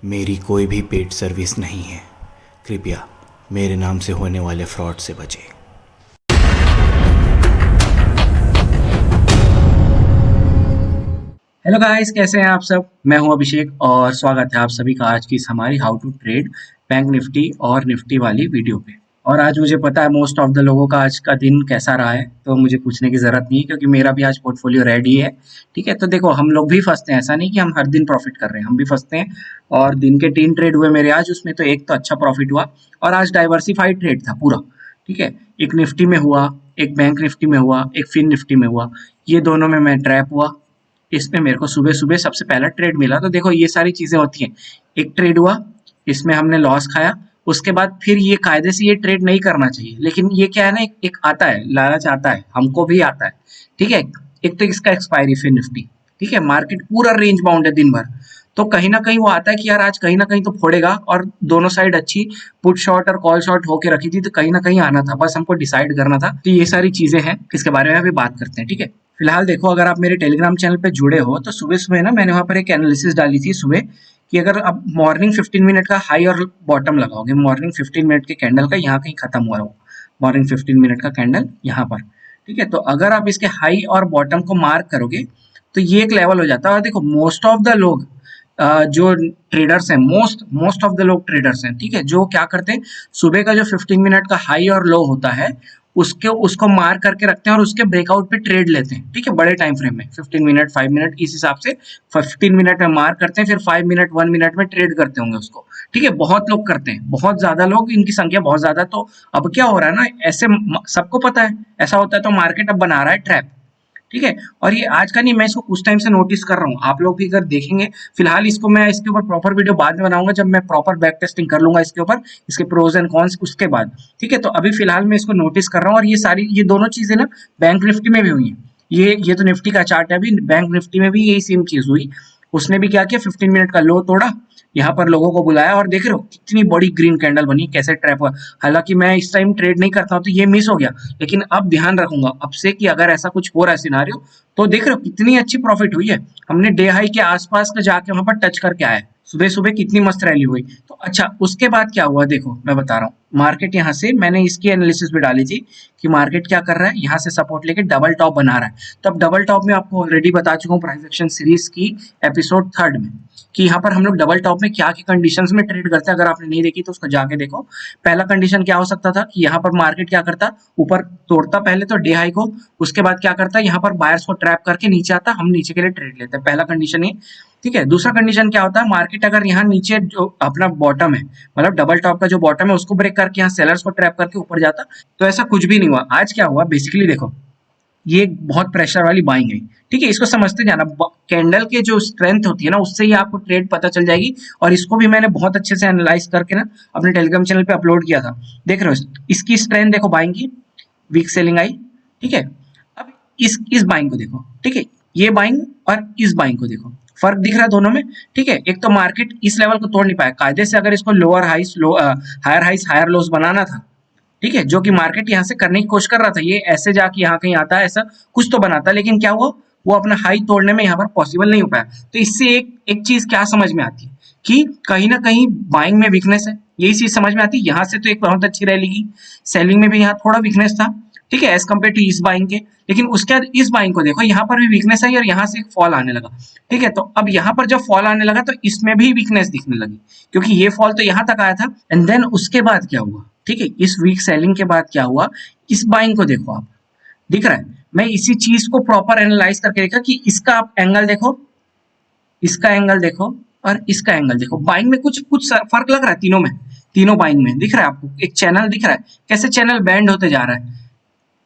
मेरी कोई भी पेड सर्विस नहीं है। कृपया मेरे नाम से होने वाले फ्रॉड से बचें। हेलो गाइस, कैसे हैं आप सब। मैं हूं अभिषेक और स्वागत है आप सभी का आज की इस हमारी how to trade bank Nifty और निफ्टी वाली वीडियो पे। और आज मुझे पता है मोस्ट ऑफ द लोगों का आज का दिन कैसा रहा है, तो मुझे पूछने की जरूरत नहीं है क्योंकि मेरा भी आज पोर्टफोलियो रेडी है। ठीक है, तो देखो हम लोग भी फंसते हैं, ऐसा नहीं कि हम हर दिन प्रॉफिट कर रहे हैं, हम भी फंसते हैं। और दिन के 3 ट्रेड हुए मेरे आज, उसमें तो एक तो अच्छा प्रॉफिट हुआ और आज डाइवर्सिफाइड ट्रेड था पूरा। ठीक है, एक निफ्टी में हुआ, एक बैंक निफ्टी में हुआ, एक फिन निफ्टी में हुआ। ये दोनों में मैं ट्रैप हुआ। इसमें मेरे को सुबह सुबह सबसे पहला ट्रेड मिला, तो देखो ये सारी चीजें होती हैं। एक ट्रेड हुआ, इसमें हमने लॉस खाया। उसके बाद फिर ये कायदे से ये ट्रेड नहीं करना चाहिए, लेकिन ये क्या है ना, एक आता है लालच, आता है, हमको भी आता है। ठीक है, एक तो इसका एक्सपायरी फिर निफ्टी। ठीक है, मार्केट पूरा रेंज बाउंड है दिन भर, तो कहीं ना कहीं वो आता है कि यार आज कहीं ना कहीं तो फोड़ेगा। और दोनों साइड अच्छी पुट शॉट और कॉल शॉट होके रखी थी, तो कहीं ना कहीं आना था, बस हमको डिसाइड करना था। तो ये सारी चीजें हैं, इसके बारे में अभी बात करते हैं। ठीक है, फिलहाल देखो, अगर आप मेरे टेलीग्राम चैनल पे जुड़े हो तो सुबह सुबह ना मैंने वहां पर एक एनालिसिस डाली थी सुबह, कि अगर आप मॉर्निंग 15 मिनट का हाई और बॉटम लगाओगे, मॉर्निंग 15 मिनट के कैंडल का यहाँ कहीं खत्म हुआ है वो, मॉर्निंग 15 मिनट का कैंडल यहाँ पर। ठीक है, तो अगर आप इसके हाई और बॉटम को मार्क करोगे तो ये एक लेवल हो जाता है। और देखो मोस्ट ऑफ द लोग जो ट्रेडर्स हैं, मोस्ट मोस्ट ऑफ द लोग ट्रेडर्स हैं, ठीक है, जो क्या करते हैं, सुबह का जो 15 मिनट का हाई और लो होता है उसको मार्क करके रखते हैं और उसके ब्रेकआउट पे ट्रेड लेते हैं। ठीक है, बड़े टाइम फ्रेम में 15 मिनट 5 मिनट इस हिसाब से 15 मिनट में मार्क करते हैं, फिर 5 मिनट 1 मिनट में ट्रेड करते होंगे उसको। ठीक है, बहुत लोग करते हैं, बहुत ज्यादा लोग, इनकी संख्या बहुत ज्यादा। तो अब क्या हो रहा है ना, ऐसे सबको पता है ऐसा होता है, तो मार्केट अब बना रहा है ट्रैप। ठीक है, और ये आज का नहीं, मैं इसको कुछ टाइम से नोटिस कर रहा हूँ, आप लोग भी अगर देखेंगे। फिलहाल इसको मैं इसके ऊपर प्रॉपर वीडियो बाद में बनाऊंगा, जब मैं प्रॉपर बैक टेस्टिंग कर लूंगा इसके ऊपर, इसके प्रोज एंड कॉन्स उसके बाद। ठीक है, तो अभी फिलहाल मैं इसको नोटिस कर रहा हूँ, और ये दोनों चीजें ना बैंक निफ्टी में भी हुई है। ये तो निफ्टी का चार्ट है, अभी बैंक निफ्टी में भी यही सेम चीज हुई। उसने भी क्या किया, 15 मिनट का लो तोड़ा, यहाँ पर लोगों को बुलाया, और देख रहे हो कितनी बड़ी ग्रीन कैंडल बनी, कैसे ट्रैप हुआ। हालांकि मैं इस टाइम ट्रेड नहीं करता हूँ तो ये मिस हो गया, लेकिन अब ध्यान रखूंगा अब से कि अगर ऐसा कुछ हो रहा है सिनारियो, तो देख रहे हो कितनी अच्छी प्रॉफिट हुई है। हमने डे हाई के आसपास का जाके वहां पर टच करके आए, सुबह सुबह कितनी मस्त रैली हुई। तो अच्छा, उसके बाद क्या हुआ देखो, मैं बता रहा हूँ। मार्केट यहाँ से मैंने इसकी एनालिसिस भी डाली थी कि मार्केट क्या कर रहा है, यहाँ से सपोर्ट लेके डबल टॉप बना रहा है। तो अब डबल टॉप में आपको ऑलरेडी बता चुका हूँ प्राइस एक्शन सीरीज की एपिसोड 3 में, कि यहाँ पर हम लोग डबल टॉप में क्या की कंडीशंस में ट्रेड करते हैं। अगर आपने नहीं देखी तो उसको जाके देखो। पहला कंडीशन क्या हो सकता था कि यहाँ पर मार्केट क्या करता, ऊपर तोड़ता पहले तो डे हाई को, उसके बाद क्या करता है, यहाँ पर बायर्स को ट्रैप करके नीचे आता, हम नीचे के लिए ट्रेड लेते हैं। पहला कंडीशन ये। ठीक है, दूसरा कंडीशन क्या होता है, मार्केट अगर यहाँ नीचे जो अपना बॉटम है, मतलब डबल टॉप का जो बॉटम है, उसको ब्रेक करके यहाँ सेलर्स को ट्रैप करके ऊपर जाता, तो ऐसा कुछ भी नहीं हुआ। आज क्या हुआ बेसिकली देखो, ये बहुत प्रेशर वाली बाइंग है। ठीक है, इसको समझते जाना, कैंडल के जो स्ट्रेंथ होती है ना, उससे ही आपको ट्रेड पता चल जाएगी। और इसको भी मैंने बहुत अच्छे से एनालाइज करके ना अपने टेलीग्राम चैनल पे अपलोड किया था। देख रहे हो इसकी स्ट्रेंथ देखो, बाइंग की वीक सेलिंग आई। ठीक है, अब इस बाइंग को देखो। ठीक है, ये बाइंग और इस बाइंग को देखो, फर्क दिख रहा है दोनों में। ठीक है, एक तो मार्केट इस लेवल को तोड़ नहीं पाया, कायदे से अगर इसको लोअर हाइस हायर हाइस हायर लोस बनाना था, ठीक है, जो कि मार्केट यहाँ से करने की कोशिश कर रहा था, ये ऐसे जाके यहाँ कहीं आता है, ऐसा कुछ तो बनाता, लेकिन क्या हुआ, वो अपना हाई तोड़ने में यहाँ पर पॉसिबल नहीं हो पाया। तो इससे एक एक चीज क्या समझ में आती है कि कहीं ना कहीं बाइंग में वीकनेस है, यही चीज समझ में आती है। यहाँ से तो एक बहुत अच्छी रैली की, सेलिंग में भी यहाँ थोड़ा वीकनेस था। ठीक है, एज कम्पेयर टू इस बाइंग के, लेकिन उसके बाद इस बाइंग को देखो, यहाँ पर भी वीकनेस आई और यहाँ से एक फॉल आने लगा। ठीक है, तो अब यहाँ पर जब फॉल आने लगा तो इसमें भी वीकनेस दिखने लगी, क्योंकि ये फॉल तो यहाँ तक आया था। एंड देन उसके बाद क्या हुआ, ठीक है, इस वीक सेलिंग के बाद क्या हुआ, इस बाइंग को देखो आप, दिख रहा है। मैं इसी चीज को प्रॉपर एनालाइज करके देखा कि इसका आप एंगल देखो, इसका एंगल देखो, और इसका एंगल देखो, बाइंग में कुछ कुछ फर्क लग रहा है तीनों में। तीनों बाइंग में दिख रहा है आपको एक चैनल दिख रहा है, कैसे चैनल बैंड होते जा रहा है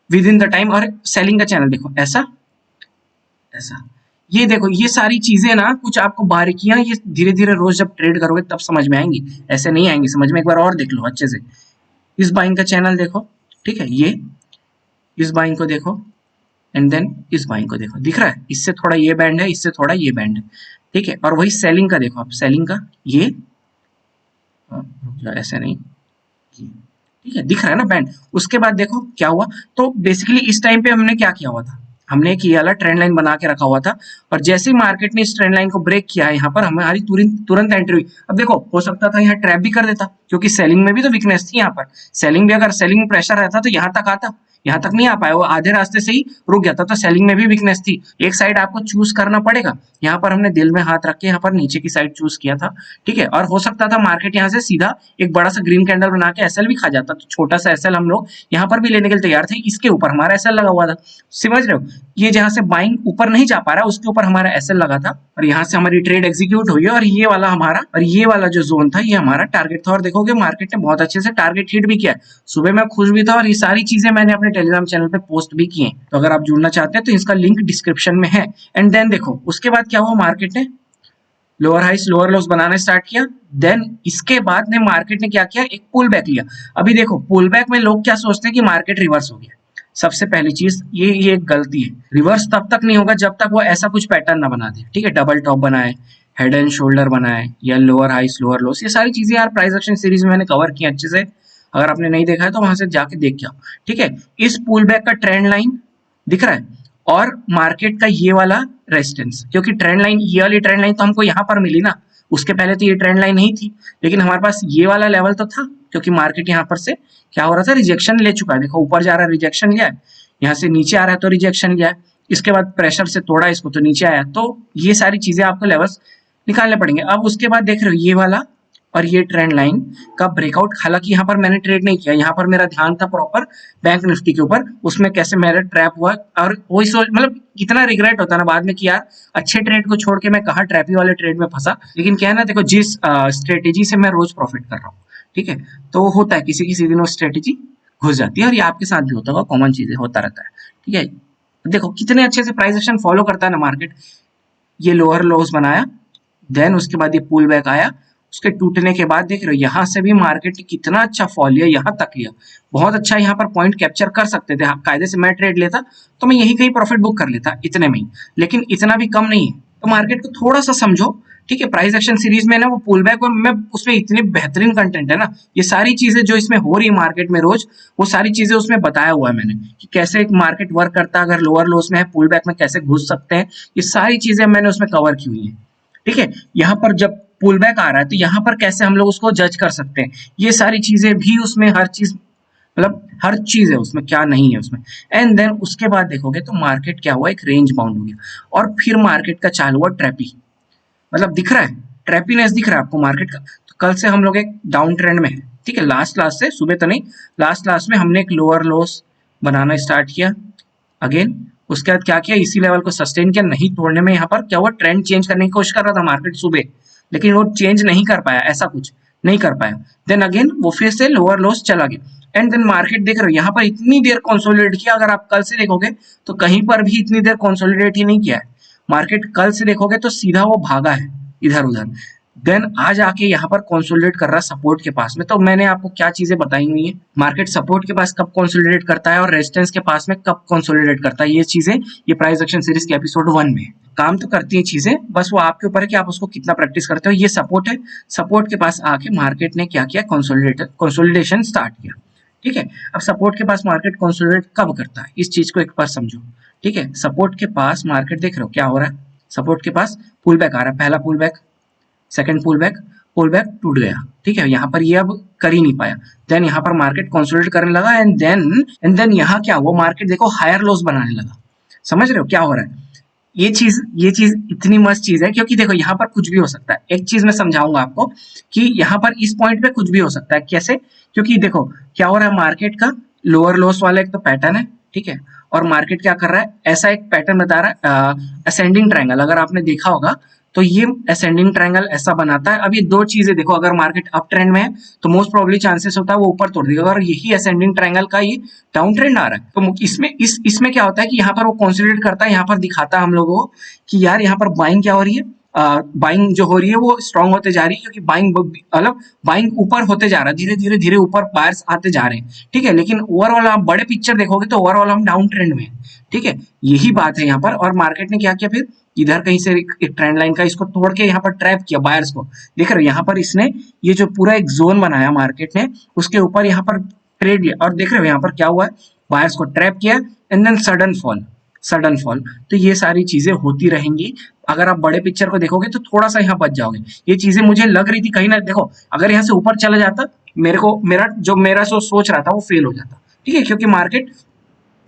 विद इन द टाइम। और सेलिंग का चैनल देखो, ऐसा ऐसा। ये देखो, ये सारी चीजें ना, कुछ आपको बारीकियां, ये धीरे धीरे रोज जब ट्रेड करोगे तब समझ में आएंगी, ऐसे नहीं आएंगी समझ में। एक बार और देख लो अच्छे से, इस बाइंग का चैनल देखो। ठीक है, ये इस बाइंग को देखो, एंड देन इस बाइंग को देखो, दिख रहा है, इससे थोड़ा ये बैंड है, इससे थोड़ा ये बैंड है। ठीक है, और वही सेलिंग का देखो आप, सेलिंग का ये, रुक जाओ ऐसे नहीं, ये, ठीक है, दिख रहा है ना बैंड। उसके बाद देखो क्या हुआ, तो बेसिकली इस टाइम पे हमने क्या किया हुआ था, हमने एक ये वाला ट्रेंड लाइन बना के रखा हुआ था और जैसे ही मार्केट ने इस ट्रेंड लाइन को ब्रेक किया है यहाँ पर हमारी तुरंत तुरंत एंट्री हुई। अब देखो हो सकता था यहाँ ट्रैप भी कर देता क्योंकि सेलिंग में भी तो वीकनेस थी यहाँ पर। सेलिंग भी अगर सेलिंग में प्रेशर रहता तो यहाँ तक आता, यहाँ तक नहीं आ पाया, वो आधे रास्ते से ही रुक गया था। तो सेलिंग में भी वीकनेस थी, एक साइड आपको चूज करना पड़ेगा। यहाँ पर हमने दिल में हाथ रख के यहाँ पर नीचे की साइड चूज किया था, ठीक है। और हो सकता था मार्केट यहाँ से सीधा एक बड़ा सा ग्रीन कैंडल बना के एसएल भी खा जाता, तो छोटा सा एसएल हम लोग यहाँ पर भी लेने के लिए तैयार थे। इसके ऊपर हमारा एसएल लगा हुआ था, समझ रहे हो, ये जहाँ से बाइंग ऊपर नहीं जा पा रहा उसके ऊपर हमारा एसएल लगा था और यहाँ से हमारी ट्रेड एग्जीक्यूट हुई है। और ये वाला जो जोन था ये हमारा टारगेट था। और देखोगे मार्केट ने बहुत अच्छे से टारगेट हिट भी किया। सुबह मैं खुश भी था और ये सारी चीजें मैंने अपने टेलीग्राम चैनल पे पोस्ट भी किए, तो अगर आप जुड़ना चाहते हैं तो इसका लिंक डिस्क्रिप्शन में है। एंड देन देखो उसके बाद क्या हुआ, मार्केट ने लोअर हाइस लोअर लोस बनाना स्टार्ट किया। देन इसके बाद ने मार्केट ने क्या किया, एक पुल बैक लिया। अभी देखो पुल बैक में लोग क्या सोचते हैं कि मार्केट रिवर्स हो गया। सबसे पहली चीज ये एक गलती है। रिवर्स तब तक नहीं होगा जब तक वो ऐसा कुछ पैटर्न ना बना दे, ठीक है। डबल टॉप बनाए, हेड एंड शोल्डर बनाए, या लोअर हाइस लोअर लोस, ये सारी चीजें यार प्राइस एक्शन सीरीज में मैंने कवर की अच्छे से। अगर आपने नहीं देखा है तो वहां से जाके देख के आओ, ठीक है। इस पुल बैक का ट्रेंड लाइन दिख रहा है और मार्केट का ये वाला रेजिस्टेंस, क्योंकि ट्रेंड लाइन ये वाली ट्रेंड लाइन तो हमको यहाँ पर मिली ना, उसके पहले तो ये ट्रेंड लाइन नहीं थी, लेकिन हमारे पास ये वाला लेवल तो था क्योंकि मार्केट यहाँ पर से क्या हो रहा था, रिजेक्शन ले चुका है। देखो ऊपर जा रहा है रिजेक्शन लिया है, यहाँ से नीचे आ रहा है तो रिजेक्शन लिया है, इसके बाद प्रेशर से तोड़ा इसको तो नीचे आया। तो ये सारी चीजें आपको लेवल्स निकालने पड़ेंगे। अब उसके बाद देख रहे हो ये वाला और ये ट्रेंड लाइन का ब्रेकआउट, हालांकि यहाँ पर मैंने ट्रेड नहीं किया, यहाँ पर मेरा ध्यान था प्रॉपर बैंक निफ्टी के ऊपर, उसमें कैसे मेरा ट्रैप हुआ। और वही सोच, मतलब इतना रिग्रेट होता ना बाद में कि यार अच्छे ट्रेड को छोड़ के मैं कहाँ ट्रैपी वाले ट्रेड में फंसा। लेकिन क्या है ना, देखो जिस स्ट्रेटेजी से मैं रोज प्रॉफिट कर रहा हूँ, ठीक है, तो होता है किसी किसी दिन वो स्ट्रेटेजी घुस जाती है और ये आपके साथ भी होता होगा, कॉमन चीजें होता रहता है, ठीक है। देखो कितने अच्छे से प्राइस एक्शन फॉलो करता है ना मार्केट। ये लोअर लोस बनाया, देन उसके बाद ये पुल बैक आया, उसके टूटने के बाद देख रहे हो यहाँ से भी मार्केट ने कितना अच्छा फॉल लिया, यहाँ तक लिया, बहुत अच्छा। यहाँ पर पॉइंट कैप्चर कर सकते थे, कायदे से मैं ट्रेड लेता तो मैं यही कहीं प्रॉफिट बुक कर लेता इतने में ही, लेकिन इतना भी कम नहीं है। तो मार्केट को थोड़ा सा समझो, ठीक है। प्राइस एक्शन सीरीज में ना वो पुल बैक और मैं उसमें इतने बेहतरीन कंटेंट है ना, ये सारी चीजें जो इसमें हो रही है मार्केट में रोज, वो सारी चीजें उसमें बताया हुआ है मैंने कि कैसे एक मार्केट वर्क करता है, अगर लोअर लोस में है पुल बैक में कैसे घुस सकते हैं, ये सारी चीजें मैंने उसमें कवर की हुई है, ठीक है। यहाँ पर जब पुल बैक आ रहा है तो यहाँ पर कैसे हम लोग उसको जज कर सकते हैं, ये सारी चीजें भी उसमें, हर चीज मतलब हर चीज है उसमें, क्या नहीं है उसमें। एंड देन उसके बाद देखोगे तो मार्केट क्या हुआ, एक रेंज बाउंड हो गया और फिर मार्केट का चालू हुआ ट्रैपी, मतलब दिख रहा है ट्रैपीनेस दिख रहा है आपको मार्केट का। तो कल से हम लोग एक डाउन ट्रेंड में है, ठीक है। लास्ट से सुबह तो नहीं, लास्ट में हमने एक लोअर लोस बनाना स्टार्ट किया अगेन। उसके बाद क्या किया, इसी लेवल को सस्टेन किया, नहीं तोड़ने में यहाँ पर क्या हुआ, ट्रेंड चेंज करने की कोशिश कर रहा था मार्केट सुबह, लेकिन वो चेंज नहीं कर पाया, ऐसा कुछ नहीं कर पाया। देन अगेन वो फिर से लोअर लोस चला गया एंड देन मार्केट देख रहे हो यहाँ पर इतनी देर कंसोलिडेट किया। अगर आप कल से देखोगे तो कहीं पर भी इतनी देर कंसोलिडेट ही नहीं किया है मार्केट। कल से देखोगे तो सीधा वो भागा है इधर उधर, देन आज आके यहाँ पर कंसोलिडेट कर रहा है सपोर्ट के पास में। तो मैंने आपको क्या चीजें बताई हुई है, मार्केट सपोर्ट के पास कब कंसोलिडेट करता है और रेजिस्टेंस के पास में कब कंसोलिडेट करता है, ये चीजें ये प्राइस एक्शन सीरीज के एपिसोड 1 में काम तो करती है चीजें, बस वो आपके ऊपर है कि आप उसको कितना प्रैक्टिस करते हो। ये सपोर्ट है, सपोर्ट के पास आके मार्केट ने क्या किया, कंसोलिडेशन स्टार्ट किया, ठीक है। अब सपोर्ट के पास मार्केट कंसोलिडेट कब करता है, इस चीज को एक बार समझो, ठीक है। सपोर्ट के पास मार्केट देख रहे हो क्या हो रहा है, सपोर्ट के पास पुल बैक आ रहा है, पहला pull back, second pull back टूट गया, ठीक है। यहाँ पर ये अब कर ही नहीं पाया, देन यहाँ पर मार्केट कंसोलिडेट करने लगा एंड देन यहाँ क्या हुआ, मार्केट देखो हायर लोस बनाने लगा। समझ रहे हो क्या हो रहा है, ये चीज इतनी मस्त चीज है क्योंकि देखो यहाँ पर कुछ भी हो सकता है। एक चीज मैं समझाऊंगा आपको कि यहाँ पर इस पॉइंट पे कुछ भी हो सकता है, कैसे, क्योंकि देखो क्या हो रहा है, मार्केट का लोअर लोस वाला एक तो पैटर्न है, ठीक है, और मार्केट क्या कर रहा है, ऐसा एक पैटर्न बता रहा है असेंडिंग ट्रायंगल। अगर आपने देखा होगा तो ये असेंडिंग ट्रायंगल ऐसा बनाता है। अब ये दो चीजें देखो, अगर मार्केट अप ट्रेंड में है तो मोस्ट प्रोबेबली चांसेस होता है वो ऊपर तोड़ देगा, और यही असेंडिंग ट्रायंगल का ये डाउन ट्रेंड आ रहा है। तो इसमें क्या होता है कि यहाँ पर वो कंसोलिडेट करता है, यहाँ पर दिखाता है हम लोगों को कि यार यहाँ पर बाइंग क्या हो रही है, बाइंग जो हो रही है वो स्ट्रांग होते जा रही है, क्योंकि बाइंग ऊपर होते जा रहा है, धीरे धीरे ऊपर बायर्स आते जा रहे हैं, ठीक है। लेकिन ओवरऑल आप बड़े पिक्चर देखोगे तो ओवरऑल हम डाउन ट्रेंड में, ठीक है, यही बात है यहाँ पर। और मार्केट ने क्या किया, फिर इधर कहीं से एक ट्रेंड लाइन का इसको तोड़ के यहाँ पर ट्रैप किया बायर्स को। देख रहे हो यहाँ पर इसने ये जो पूरा एक जोन बनाया मार्केट ने, उसके ऊपर यहाँ पर ट्रेड लिया, और देख रहे हो यहाँ पर क्या हुआ है, बायर्स को ट्रैप किया एंड देन सडन फॉल। तो ये सारी चीजें होती रहेंगी। अगर आप बड़े पिक्चर को देखोगे तो थोड़ा सा यहाँ बच जाओगे। ये चीजें मुझे लग रही थी कहीं ना, देखो अगर यहाँ से ऊपर चला जाता, मेरा जो सोच रहा था वो फेल हो जाता। ठीक है, क्योंकि मार्केट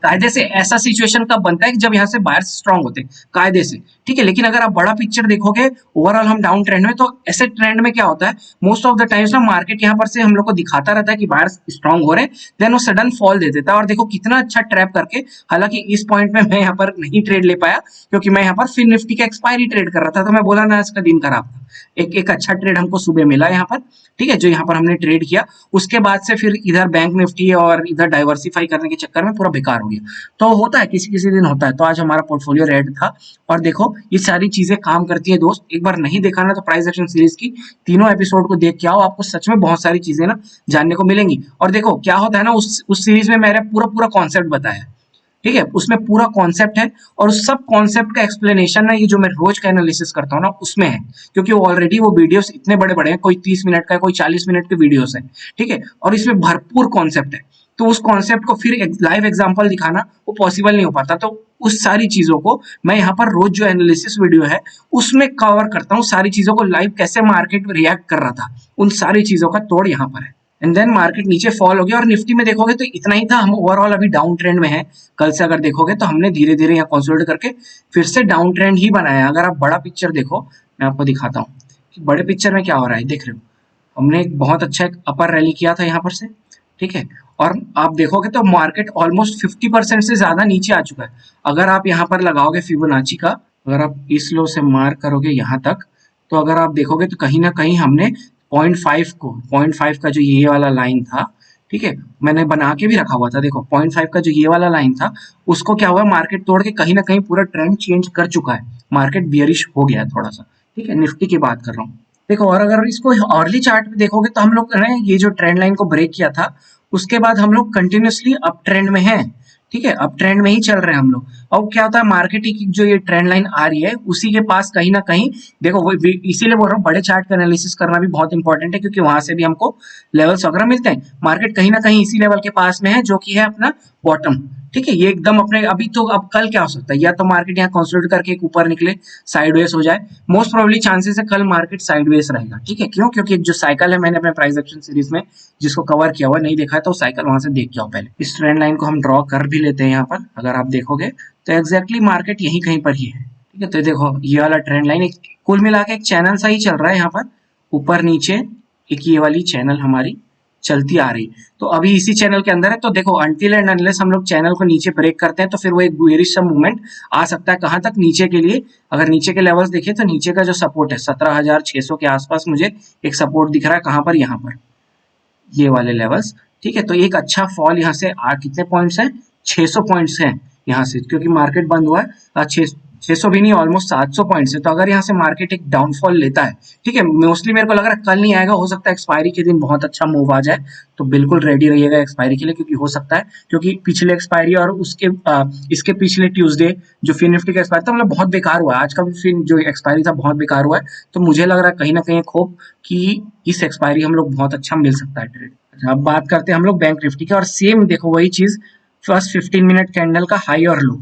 कायदे से ऐसा सिचुएशन कब बनता है कि जब यहाँ से बायर्स स्ट्रांग होते हैं कायदे से। ठीक है, लेकिन अगर आप बड़ा पिक्चर देखोगे ओवरऑल हम डाउन ट्रेंड में, तो ऐसे ट्रेंड में क्या होता है मोस्ट ऑफ द टाइम्स ना मार्केट यहाँ पर से हम लोग को दिखाता रहता है कि बायर्स स्ट्रांग हो रहे हैं, देन वो सडन फॉल दे देता है। और देखो कितना अच्छा ट्रैप करके, हालांकि इस पॉइंट में मैं यहाँ पर नहीं ट्रेड ले पाया क्योंकि मैं यहाँ पर फिर निफ्टी का एक्सपायरी ट्रेड कर रहा था, तो मैं बोला ना आज का दिन खराब था। एक अच्छा ट्रेड हमको सुबह मिला यहाँ पर। ठीक है, जो यहाँ पर हमने ट्रेड किया, उसके बाद से फिर इधर बैंक निफ्टी और इधर डाइवर्सिफाई करने के चक्कर में पूरा बेकार हो गया। तो होता है, किसी किसी दिन होता है। तो आज हमारा पोर्टफोलियो रेड था। और देखो ये सारी चीजें काम करती है दोस्त। एक बार नहीं देखा ना तो प्राइस एक्शन सीरीज की तीनों एपिसोड को देख के आओ, आपको सच में बहुत सारी चीजें ना जानने को मिलेंगी। और देखो क्या होता है ना, उस सीरीज में मैंने पूरा पूरा कॉन्सेप्ट बताया। ठीक है, उसमें पूरा कॉन्सेप्ट है और उस सब कॉन्सेप्ट का एक्सप्लेनेशन ना ये जो मैं रोज का एनालिसिस करता हूँ ना उसमें है, क्योंकि ऑलरेडी वो वीडियोस इतने बड़े बड़े हैं, कोई 30 मिनट का है, कोई 40 मिनट के वीडियोस है। ठीक है, और इसमें भरपूर कॉन्सेप्ट है। तो उस कॉन्सेप्ट को फिर लाइव एग्जांपल दिखाना वो पॉसिबल नहीं हो पाता। तो उस सारी चीजों को मैं यहाँ पर रोज जो एनालिसिस वीडियो है उसमें कवर करता हूँ। सारी चीजों को लाइव कैसे मार्केट रिएक्ट कर रहा था, उन सारी चीजों का तोड़ यहाँ पर है। एंड देन मार्केट नीचे फॉल हो गया। और निफ्टी में देखोगे तो इतना ही था, हम ओवरऑल अभी डाउन ट्रेंड में है। कल से अगर देखोगे तो हमने धीरे धीरे यहाँ कंसोलिडेट करके फिर से डाउन ट्रेंड ही बनाया। अगर आप बड़ा पिक्चर देखो, मैं आपको दिखाता हूँ कि बड़े पिक्चर में क्या हो रहा है। देख रहे हो, हमने एक बहुत अच्छा एक अपर रैली किया था यहाँ पर से। ठीक है, और आप देखोगे तो मार्केट ऑलमोस्ट 50% से ज्यादा नीचे आ चुका है। अगर आप यहाँ पर लगाओगे फिबोनाची का, अगर आप इस लो से मार्क करोगे यहाँ तक, तो अगर आप देखोगे तो कहीं ना कहीं हमने 0.5 का जो ये वाला लाइन था, ठीक है, मैंने बना के भी रखा हुआ था। देखो 0.5 का जो ये वाला लाइन था उसको क्या हुआ, मार्केट तोड़ के कहीं ना कहीं पूरा ट्रेंड चेंज कर चुका है। मार्केट बियरिश हो गया है थोड़ा सा। ठीक है, निफ्टी की बात कर रहा हूँ। देखो, और अगर इसको अर्ली चार्ट में देखोगे तो हम लोग ने ये जो ट्रेंड लाइन को ब्रेक किया था, उसके बाद हम लोग कंटिन्यूसली अप ट्रेंड में हैं। ठीक है, अप ट्रेंड में ही चल रहे हैं हम लोग। और क्या होता है, मार्केट की जो ये ट्रेंड लाइन आ रही है उसी के पास कहीं ना कहीं, देखो वो इसीलिए बोल रहा हूँ बड़े चार्ट का एनालिसिस करना भी बहुत इंपॉर्टेंट है, क्योंकि वहां से भी हमको लेवल्स वगैरह मिलते हैं। मार्केट कहीं ना कहीं इसी लेवल के पास में है जो कि है अपना बॉटम। ठीक है, ये एकदम अपने अभी तो, अब कल क्या हो सकता है, या तो मार्केट यहाँ कंसोलिडेट करके एक ऊपर निकले, साइडवेज हो जाए। मोस्ट प्रोबेबली चांसेस है कल मार्केट साइडवेज रहेगा। ठीक है, क्यों, क्योंकि जो साइकिल है मैंने अपने प्राइस एक्शन सीरीज में जिसको कवर किया हुआ नहीं देखा है तो साइकिल वहां से देख के आओ पहले। इस ट्रेंड लाइन को हम ड्रॉ कर भी लेते हैं यहाँ पर, अगर आप देखोगे तो एग्जैक्टली मार्केट यहीं कहीं पर ही है। ठीक है, तो देखो ये वाला ट्रेंड लाइन कुल मिला के एक चैनल सा ही चल रहा है यहाँ पर, ऊपर नीचे एक ये वाली चैनल हमारी चलती आ रही। तो अभी इसी चैनल के अंदर है। तो देखो अनटिल एंड अनलेस हम लोग चैनल को नीचे ब्रेक करते हैं तो फिर वो एक बेयरिश सा मूवमेंट आ सकता है। कहां तक, नीचे के लिए। अगर नीचे के लेवल्स देखें तो नीचे का जो सपोर्ट है 17,600 के आसपास मुझे एक सपोर्ट दिख रहा है। कहां पर, यहाँ पर ये वाले लेवल्स। ठीक है, तो एक अच्छा फॉल यहाँ से कितने पॉइंट्स है, 600 पॉइंट्स है यहाँ से, क्योंकि मार्केट बंद हुआ है 600 भी नहीं, ऑलमोस्ट 700 पॉइंट से। तो अगर यहाँ से मार्केट एक डाउनफॉल लेता है, ठीक है, मोस्टली मेरे को लग रहा है कल नहीं आएगा, हो सकता है एक्सपायरी के दिन बहुत अच्छा मूव आ जाए। तो बिल्कुल रेडी रहिएगा एक्सपायरी के लिए, क्योंकि हो सकता है, क्योंकि पिछले एक्सपायरी और उसके इसके पिछले ट्यूसडे जो फिन निफ्टी का एक्सपायरी था मतलब बहुत बेकार हुआ है। आज का भी फिन जो एक्सपायरी था बहुत बेकार हुआ है। तो मुझे लग रहा है कहीं ना कहीं होप कि इस एक्सपायरी हम लोग बहुत अच्छा मिल सकता है ट्रेड। अच्छा, अब बात करते हैं हम लोग बैंक निफ्टी के, और सेम देखो वही चीज, फर्स्ट 15 मिनट कैंडल का हाई और लो।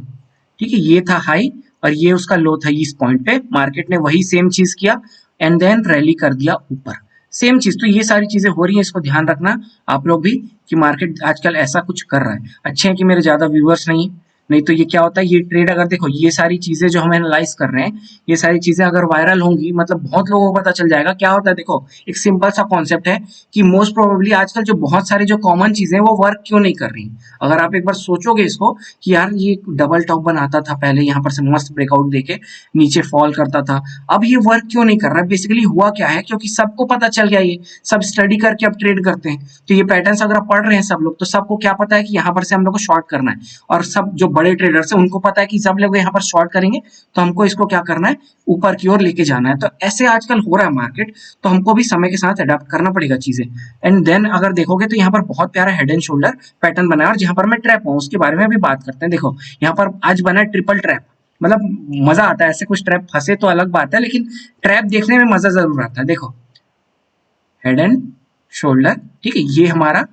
ठीक है, ये था हाई और ये उसका लो था इस पॉइंट पे। मार्केट ने वही सेम चीज किया एंड देन रैली कर दिया ऊपर, सेम चीज। तो ये सारी चीजें हो रही है, इसको ध्यान रखना आप लोग भी कि मार्केट आजकल ऐसा कुछ कर रहा है। अच्छे हैं कि मेरे ज्यादा व्यूअर्स नहीं तो ये क्या होता है, ये ट्रेड अगर देखो ये सारी चीजें जो हम एनालाइज कर रहे हैं, ये सारी चीजें अगर वायरल होंगी मतलब बहुत लोगों को पता चल जाएगा। क्या होता है, देखो एक सिंपल सा कॉन्सेप्ट है कि मोस्ट प्रोबेबली आजकल जो बहुत सारी जो कॉमन चीजें वो वर्क क्यों नहीं कर रही। अगर आप एक बार सोचोगे इसको कि यार ये डबल टॉप बनाता था पहले, यहाँ पर से मस्त ब्रेकआउट देके नीचे फॉल करता था, अब ये वर्क क्यों नहीं कर रहा। बेसिकली हुआ क्या है, क्योंकि सबको पता चल गया, ये सब स्टडी करके अब ट्रेड करते हैं। तो ये पैटर्न्स अगर आप पढ़ रहे हैं सब लोग, तो सबको क्या पता है कि यहाँ पर से हम लोग को शॉर्ट करना है। और सब जो बड़े ट्रेडर्स हैं उनको पता है कि सब लोग यहाँ पर शॉर्ट करेंगे तो हमको इसको क्या करना है, ऊपर की ओर लेके जाना है। तो ऐसे आजकल हो रहा है मार्केट, तो हमको भी समय के साथ अडेप्ट करना पड़ेगा चीजें। एंड देन अगर देखोगे तो यहाँ पर बहुत प्यारा हेड एंड शोल्डर पैटर्न बना है, और जहां पर मैं ट्रैप हूँ उसके बारे में भी बात करते हैं। देखो यहाँ पर आज बना है ट्रिपल ट्रैप, मतलब मजा आता है ऐसे। कुछ ट्रैप फंसे तो अलग बात है, लेकिन ट्रैप देखने में मजा जरूर आता है। देखो हेड एंड शोल्डर, ठीक है, ये हमारा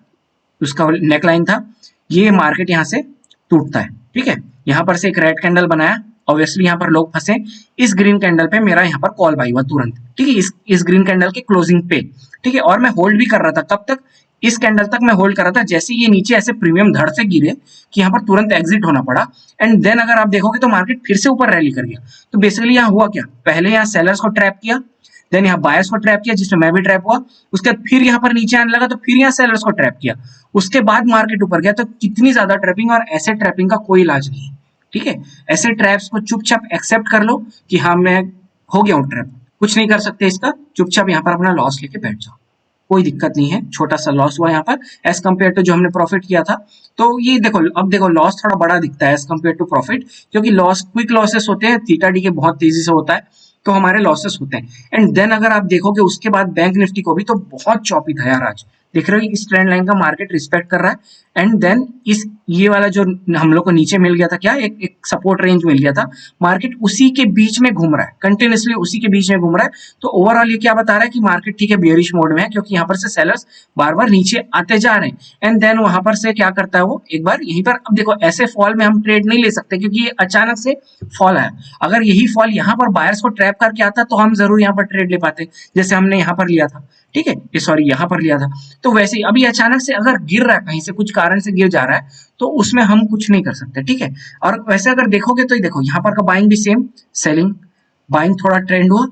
उसका नेकलाइन था, ये मार्केट यहाँ से टूटता है। ठीक है, यहाँ पर से एक रेड कैंडल बनाया, ऑब्वियसली यहाँ पर लोग फंसे, इस ग्रीन कैंडल पे मेरा यहाँ पर कॉल बाई हुआ तुरंत, ठीक है, इस ग्रीन कैंडल के क्लोजिंग पे, ठीक है, और मैं होल्ड भी कर रहा था, कब तक, इस कैंडल तक मैं होल्ड कर रहा था, जैसे ये नीचे ऐसे प्रीमियम धड़ से गिरे कि यहाँ पर तुरंत एग्जिट होना पड़ा, एंड देन अगर आप देखोगे तो मार्केट फिर से ऊपर रैली कर गया। तो बेसिकली यहाँ हुआ क्या, पहले यहाँ सेलर्स को ट्रैप किया, देन यहाँ बायर्स को ट्रैप किया, जिसमें मैं भी ट्रैप हुआ, उसके बाद फिर यहाँ पर नीचे आने लगा तो फिर यहाँ सेलर्स को ट्रैप किया, उसके बाद मार्केट ऊपर गया। तो कितनी ज्यादा ट्रैपिंग, और ऐसे ट्रैपिंग का कोई इलाज नहीं है, ठीक है। ऐसे ट्रैप्स को चुपचाप एक्सेप्ट कर लो कि हाँ मैं हो गया हूँ ट्रैप, कुछ नहीं कर सकते इसका, चुपचाप यहाँ पर अपना लॉस लेके बैठ जाओ, कोई दिक्कत नहीं है, छोटा सा लॉस हुआ यहाँ पर एज कम्पेयर टू जो हमने प्रॉफिट किया था। तो ये देखो, अब देखो लॉस थोड़ा बड़ा दिखता है एज कम्पेयर टू प्रॉफिट, क्योंकि लॉस क्विक लॉसेस होते हैं, थीटा डी के बहुत तेजी से होता है, तो हमारे लॉसेस होते हैं। एंड देन अगर आप देखोगे उसके बाद बैंक निफ्टी को भी, तो बहुत चौपी था यार आज, देख रहे हो इस ट्रेंड लाइन का मार्केट रिस्पेक्ट कर रहा है, एंड देन इस ये वाला जो हम लोग को नीचे मिल गया था, क्या एक सपोर्ट रेंज मिल गया था, मार्केट उसी के बीच में घूम रहा है, कंटिन्यूसली उसी के बीच में घूम रहा है। तो ओवरऑल ये क्या बता रहा है कि मार्केट ठीक है बेयरिश मोड में है, क्योंकि यहाँ पर से सेलर्स बार बार नीचे आते जा रहे हैं, एंड देन वहां पर से क्या करता है वो एक बार यहीं पर, अब देखो ऐसे फॉल में हम ट्रेड नहीं ले सकते क्योंकि ये अचानक से फॉल आया, अगर यही फॉल यहाँ पर बायर्स को ट्रैप करके आता तो हम जरूर यहाँ पर ट्रेड ले पाते, जैसे हमने यहाँ पर लिया था, ठीक है, ये सॉरी यहाँ पर लिया था। तो वैसे ही अभी अचानक से अगर गिर रहा है, कहीं से कुछ कारण से गिर जा रहा है, तो उसमें हम कुछ नहीं कर सकते, ठीक है। और वैसे अगर देखोगे तो देखो यहाँ पर का बाइंग भी सेम, सेलिंग बाइंग थोड़ा ट्रेंड हुआ,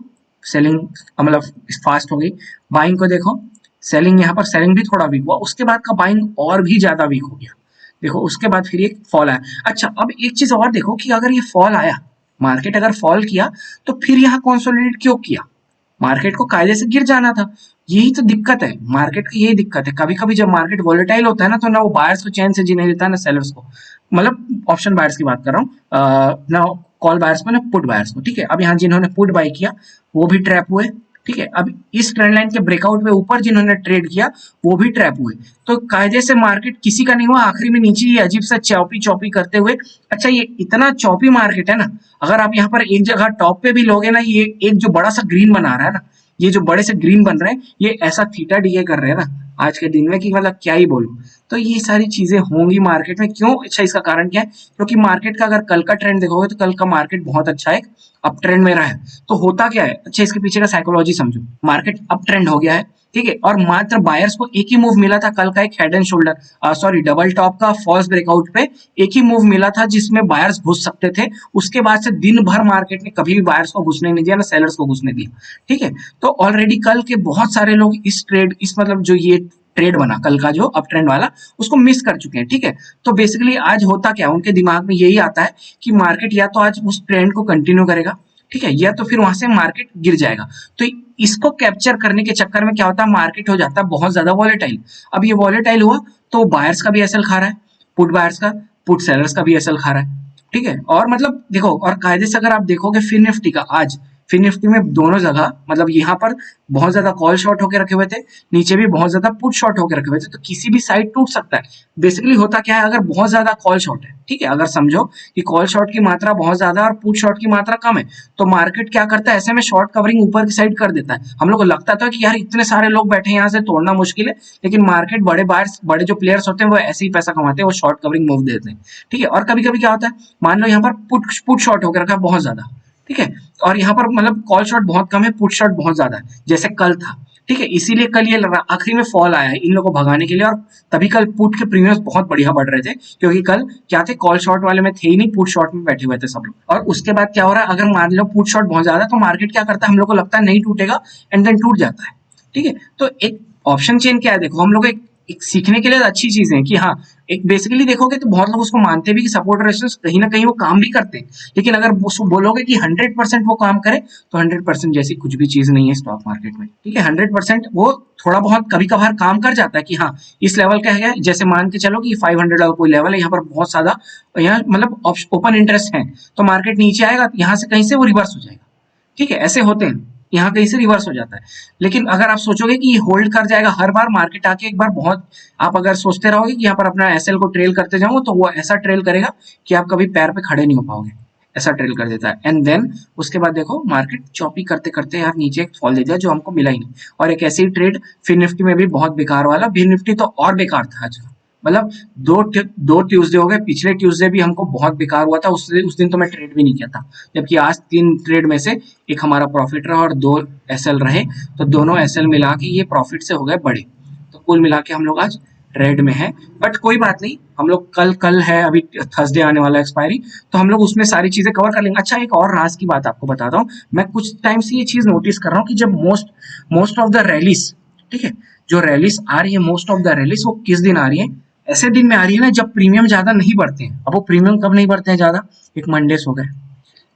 सेलिंग मतलब फास्ट हो गई, बाइंग को देखो, सेलिंग यहाँ पर सेलिंग भी थोड़ा वीक हुआ, उसके बाद का बाइंग और भी ज्यादा वीक हो गया, देखो उसके बाद फिर एक फॉल आया। अच्छा अब एक चीज और देखो कि अगर ये फॉल आया, मार्केट अगर फॉल किया तो फिर यहाँ कंसोलिडेट क्यों किया, मार्केट को कायदे से गिर जाना था, यही तो दिक्कत है मार्केट की, यही दिक्कत है। कभी कभी जब मार्केट वॉलेटाइल होता है ना, तो ना वो बायर्स को चैन से जीने देता है ना सेलर्स को, मतलब ऑप्शन बायर्स की बात कर रहा हूँ, ना कॉल बायर्स को ना पुट बायर्स को, ठीक है। अब यहाँ जिन्होंने पुट बाय किया वो भी ट्रैप हुए, ठीक है। अब इस ट्रेंड लाइन के ब्रेकआउट पे ऊपर जिन्होंने ट्रेड किया वो भी ट्रैप हुए, तो कायदे से मार्केट किसी का नहीं हुआ, आखिरी में नीचे ये अजीब सा चौपी चौपी करते हुए, अच्छा ये इतना चौपी मार्केट है ना, अगर आप यहाँ पर एक जगह टॉप पे भी लोगे ना, ये एक जो बड़ा सा ग्रीन बना रहा है ना, ये जो बड़े से ग्रीन बन रहे हैं, ये ऐसा थीटा डीए कर रहे हैं ना आज के दिन में कि मतलब क्या ही बोलूं। तो ये सारी चीजें होंगी मार्केट में, क्यों, अच्छा इसका कारण क्या है, क्योंकि मार्केट का अगर कल का ट्रेंड देखोगे तो कल का मार्केट बहुत अच्छा एक अप ट्रेंड में रहा है। तो होता क्या है, अच्छा इसके पीछे का साइकोलॉजी समझो, मार्केट अप ट्रेंड हो गया है, ठीक है, और मात्र बायर्स को एक ही मूव मिला था कल का, एक head and shoulder sorry double top का फॉल्स ब्रेकआउट पे एक ही मूव मिला था जिसमें बायर्स घुस सकते थे, उसके बाद से दिन भर मार्केट ने कभी भी बायर्स को घुसने नहीं दिया, ना सेलर्स को घुसने दिया, ठीक है। तो ऑलरेडी कल के बहुत सारे लोग इस ट्रेड, इस मतलब जो ये ट्रेड बना कल का जो अप ट्रेंड वाला, उसको मिस कर चुके हैं, ठीक है। तो बेसिकली आज होता क्या, उनके दिमाग में यही आता है कि मार्केट या तो आज उस ट्रेंड को कंटिन्यू करेगा, ठीक है, या तो फिर वहां से मार्केट गिर जाएगा। तो इसको कैप्चर करने के चक्कर में क्या होता है, मार्केट हो जाता है बहुत ज्यादा वॉलेटाइल। अब ये वॉलेटाइल हुआ तो बायर्स का भी एसएल खा रहा है, पुट बायर्स का, पुट सेलर्स का भी एसएल खा रहा है, ठीक है। और मतलब देखो, और कायदे से अगर आप देखोगे फिर निफ्टी का, आज फिर निफ्टी में दोनों जगह मतलब यहाँ पर बहुत ज्यादा कॉल शॉर्ट होकर रखे हुए थे, नीचे भी बहुत ज्यादा पुट शॉर्ट होकर रखे हुए थे, तो किसी भी साइड टूट सकता है। बेसिकली होता क्या है, अगर बहुत ज्यादा कॉल शॉर्ट है, ठीक है, अगर समझो कि कॉल शॉर्ट की मात्रा बहुत ज्यादा और पुट शॉर्ट की मात्रा कम है, तो मार्केट क्या करता है, ऐसे में शॉर्ट कवरिंग ऊपर की साइड कर देता है। हम लोग को लगता था कि यार इतने सारे लोग बैठे हैं, यहाँ से तोड़ना मुश्किल है, लेकिन मार्केट बड़े बायर्स, बड़े जो प्लेयर्स होते हैं वो ऐसे ही पैसा कमाते हैं, वो शॉर्ट कवरिंग मूव देते हैं, ठीक है। और कभी कभी क्या होता है, मान लो यहाँ पर पुट शॉर्ट होकर रखा है बहुत ज्यादा, ठीक है, और यहाँ पर मतलब कॉल शॉट बहुत कम है, पुट शॉट बहुत ज्यादा है, जैसे कल था, ठीक है। इसीलिए कल ये आखिरी में फॉल आया है इन लोगों को भगाने के लिए, और तभी कल पुट के प्रीमियम्स बहुत बढ़िया बढ़ रहे थे, क्योंकि कल क्या थे, कॉल शॉट वाले में थे ही नहीं, पुट शॉट में बैठे हुए थे सब लोग। और उसके बाद क्या हो रहा है, अगर मान लो पुट शॉट बहुत ज्यादा, तो मार्केट क्या करता है, हम लोग को लगता है नहीं टूटेगा, एंड देन टूट जाता है, ठीक है। तो एक ऑप्शन चेन क्या है, देखो हम लोग एक सीखने के लिए अच्छी चीज है कि हाँ, एक बेसिकली देखोगे तो बहुत लोग उसको मानते भी कि सपोर्ट रेजिस्टेंस कहीं ना कहीं वो काम भी करते हैं, लेकिन अगर बोलोगे कि 100% वो काम करे, तो 100% जैसी कुछ भी चीज नहीं है स्टॉक मार्केट में, ठीक है। 100% वो थोड़ा बहुत कभी कभार काम कर जाता है कि हाँ इस लेवल का है, जैसे मान के चलो कि 500 का कोई लेवल है, यहाँ पर बहुत ज्यादा यहाँ मतलब ओपन इंटरेस्ट है, तो मार्केट नीचे आएगा, यहाँ से कहीं से वो रिवर्स हो जाएगा, ठीक है, ऐसे होते हैं, यहाँ कहीं से रिवर्स हो जाता है। लेकिन अगर आप सोचोगे कि ये होल्ड कर जाएगा हर बार, मार्केट आके एक बार बहुत, आप अगर सोचते रहोगे कि यहाँ पर अपना एसएल को ट्रेल करते जाऊंगा, तो वो ऐसा ट्रेल करेगा कि आप कभी पैर पे खड़े नहीं हो पाओगे, ऐसा ट्रेल कर देता है। एंड देन उसके बाद देखो मार्केट चॉपी करते करते यार नीचे एक फॉल दे दिया जो हमको मिला ही नहीं। और एक ऐसी ट्रेड फिर निफ्टी में भी बहुत बेकार वाला, फिर निफ्टी तो और बेकार था आज का, मतलब दो ट्यूसडे हो गए, पिछले ट्यूसडे भी हमको बहुत बेकार हुआ था, उस दिन तो मैं ट्रेड भी नहीं किया था, जबकि आज 3 ट्रेड में से एक हमारा प्रॉफिट रहा और 2 एसएल रहे, तो दोनों एसएल मिला के ये प्रॉफिट से हो गए बड़े। तो कुल मिला के हम लोग आज रेड में है, बट कोई बात नहीं, हम लोग कल है, अभी थर्सडे आने वाला एक्सपायरी, तो हम लोग उसमें सारी चीजें कवर कर लेंगे। अच्छा, एक और राज की बात आपको बताता हूँ, मैं कुछ टाइम से ये चीज नोटिस कर रहा हूँ कि जब मोस्ट ऑफ द रैलीज, ठीक है, जो रैलीज आ रही है, मोस्ट ऑफ द रैलीज वो किस दिन आ रही है, ऐसे दिन में आ रही है ना जब प्रीमियम ज्यादा नहीं बढ़ते हैं। अब वो प्रीमियम कब नहीं बढ़ते हैं ज्यादा, एक मंडेस हो गए,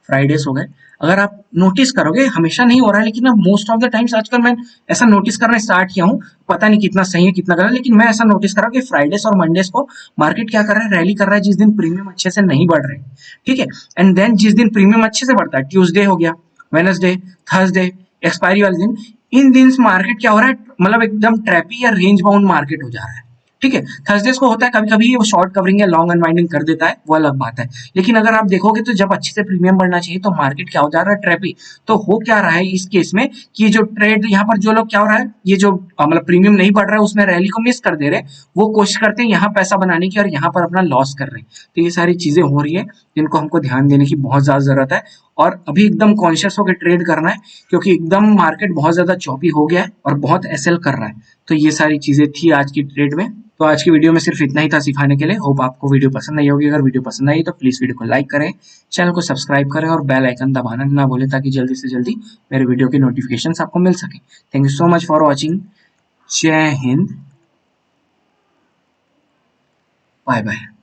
फ्राइडेज हो गए, अगर आप नोटिस करोगे, हमेशा नहीं हो रहा है लेकिन अब मोस्ट ऑफ द टाइम्स आजकल मैं ऐसा नोटिस करना स्टार्ट किया हूँ, पता नहीं कितना सही है कितना गलत, लेकिन मैं ऐसा नोटिस कर रहा हूँ कि फ्राइडेज और मंडेज को मार्केट क्या कर रहा है, रैली कर रहा है, जिस दिन प्रीमियम अच्छे से नहीं बढ़ रहे, ठीक है। एंड देन जिस दिन प्रीमियम अच्छे से बढ़ता है, ट्यूसडे हो गया, वेडनेसडे, थर्सडे, एक्सपायरी वाले दिन, इन दिन मार्केट क्या हो रहा है, मतलब एकदम ट्रैपी या रेंज बाउंड मार्केट हो जा रहा है, ठीक है। थर्सडेज को होता है कभी कभी वो शॉर्ट कवरिंग या लॉन्ग अनवाइंडिंग कर देता है, वो अलग बात है, लेकिन अगर आप देखोगे तो जब अच्छे से प्रीमियम बढ़ना चाहिए तो मार्केट क्या हो जा रहा है, ट्रैपी। तो हो क्या रहा है इस केस में कि जो ट्रेड यहाँ पर जो लोग क्या हो रहा है, ये जो मतलब प्रीमियम नहीं बढ़ रहा है उसमें रैली को मिस कर दे रहे हैं, वो कोशिश करते हैं यहाँ पैसा बनाने की और यहाँ पर अपना लॉस कर रहे हैं। तो ये सारी चीजें हो रही है जिनको हमको ध्यान देने की बहुत ज्यादा जरूरत है, और अभी एकदम कॉन्शियस होकर ट्रेड करना है, क्योंकि एकदम मार्केट बहुत ज्यादा चौपी हो गया है और बहुत एसएल कर रहा है। तो ये सारी चीजें थी आज की ट्रेड में। तो आज की वीडियो में सिर्फ इतना ही था सिखाने के लिए। होप आपको वीडियो पसंद आई होगी। अगर वीडियो पसंद आई तो प्लीज वीडियो को लाइक करें, चैनल को सब्सक्राइब करें और बेल आइकन दबाना ना भूलें, ताकि जल्दी से जल्दी मेरे वीडियो की नोटिफिकेशन आपको मिल सके। Thank you so much for watching. जय हिंद, बाय बाय।